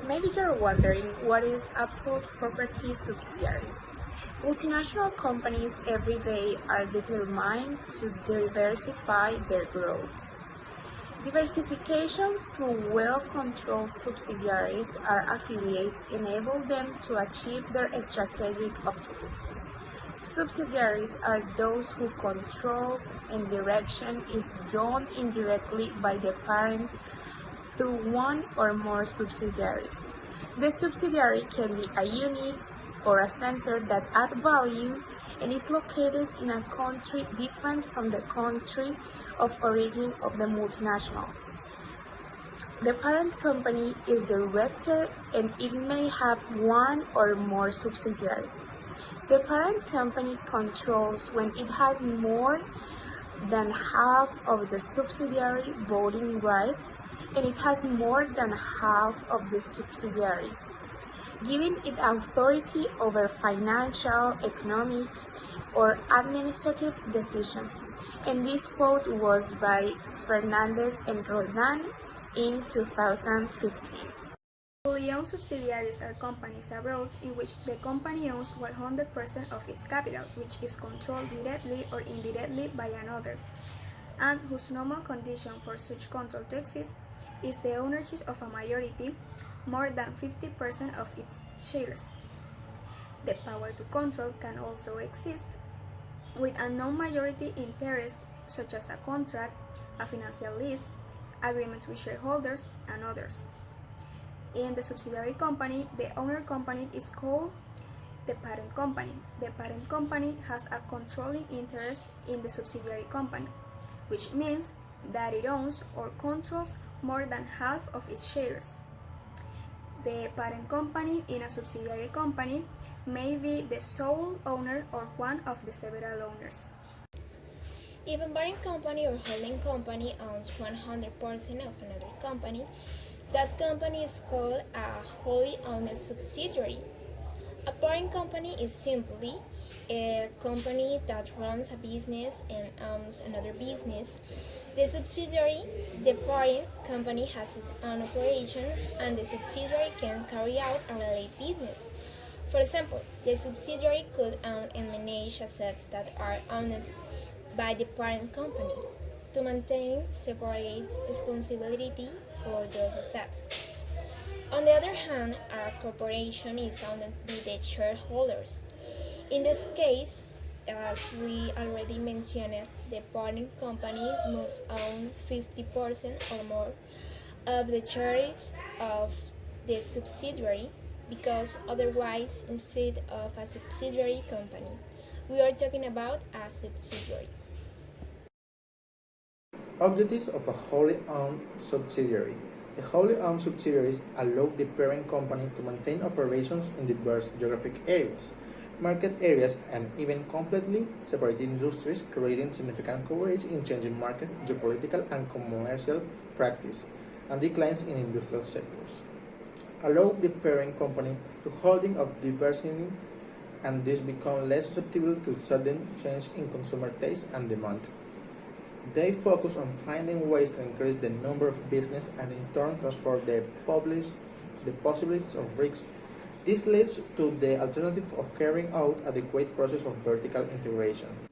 Maybe you're wondering what is absolute property subsidiaries. Multinational companies every day are determined to diversify their growth. Diversification through well-controlled subsidiaries or affiliates enable them to achieve their strategic objectives. Subsidiaries are those whose control and direction is done indirectly by the parent through one or more subsidiaries. The subsidiary can be a unit or a center that adds value and is located in a country different from the country of origin of the multinational. The parent company is the director and it may have one or more subsidiaries. The parent company controls when it has more than half of the subsidiary voting rights and it has more than half of the subsidiary, giving it authority over financial, economic, or administrative decisions. And this quote was by Fernandez and Roldan in 2015. Fully owned subsidiaries are companies abroad in which the company owns 100% of its capital, which is controlled directly or indirectly by another, and whose normal condition for such control to exist is the ownership of a majority, more than 50% of its shares. The power to control can also exist with a non-majority interest, such as a contract, a financial lease, agreements with shareholders, and others. In the subsidiary company, the owner company is called the parent company. The parent company has a controlling interest in the subsidiary company, which means that it owns or controls more than half of its shares. The parent company in a subsidiary company may be the sole owner or one of the several owners. If a parent company or holding company owns 100% of another company, that company is called a wholly owned subsidiary. A parent company is simply a company that runs a business and owns another business. The subsidiary, the parent company, has its own operations and the subsidiary can carry out a related business. For example, the subsidiary could own and manage assets that are owned by the parent company to maintain separate responsibility for those assets. On the other hand, a corporation is owned by the shareholders. In this case, as we already mentioned, the parent company must own 50% or more of the shares of the subsidiary, because otherwise, instead of a subsidiary company, we are talking about a subsidiary. Objectives of a wholly owned subsidiary. The wholly owned subsidiaries allow the parent company to maintain operations in diverse geographic areas, market areas, and even completely separated industries, creating significant coverage in changing market, geopolitical, and commercial practice, and declines in industrial sectors. Allow the parent company to holding of diversity and thus become less susceptible to sudden change in consumer taste and demand. They focus on finding ways to increase the number of business and in turn transfer the possibilities of risks. This leads to the alternative of carrying out adequate process of vertical integration.